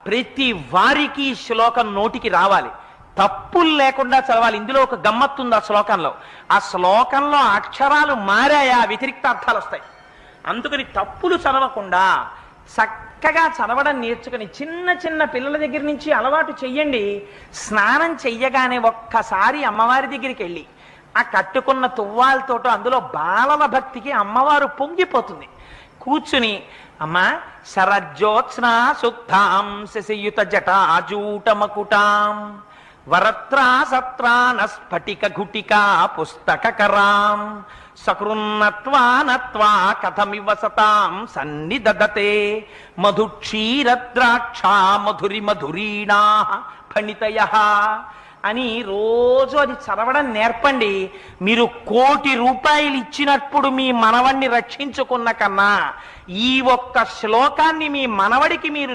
ప్రతి వారికి ఈ శ్లోకం నోటికి రావాలి, తప్పులు లేకుండా చదవాలి. ఇందులో ఒక గమ్మత్తుంది ఆ శ్లోకంలో. ఆ శ్లోకంలో అక్షరాలు మారాయా వ్యతిరిక్త అర్థాలు వస్తాయి. అందుకని తప్పులు చదవకుండా చక్కగా చదవడం నేర్చుకుని చిన్న చిన్న పిల్లల దగ్గర నుంచి అలవాటు చెయ్యండి. స్నానం చెయ్యగానే ఒక్కసారి అమ్మవారి దగ్గరికి వెళ్ళి ఆ కట్టుకున్న తువ్వాలతోటో అందులో బాలల భక్తికి అమ్మవారు పొంగిపోతుంది. కూర్చుని అమ్మా శరజ్యోత్స్నా సుక్తాం శశియుత జటాజూటమకుటాం వరత్రా సత్రాన స్ఫటిక ఘుటికా పుస్తకరాం సకృన్నత్వా నత్వా కథమివ సతాం సన్నిదదతే మధుక్షీరద్రాక్షా మధురి మధురీణా ఫణితయః అని రోజు అది చదవడం నేర్పండి. మీరు 1,00,00,000 రూపాయలు ఇచ్చినప్పుడు మీ మనవణ్ణి రక్షించుకున్న కన్నా ఈ ఒక్క శ్లోకాన్ని మీ మనవడికి మీరు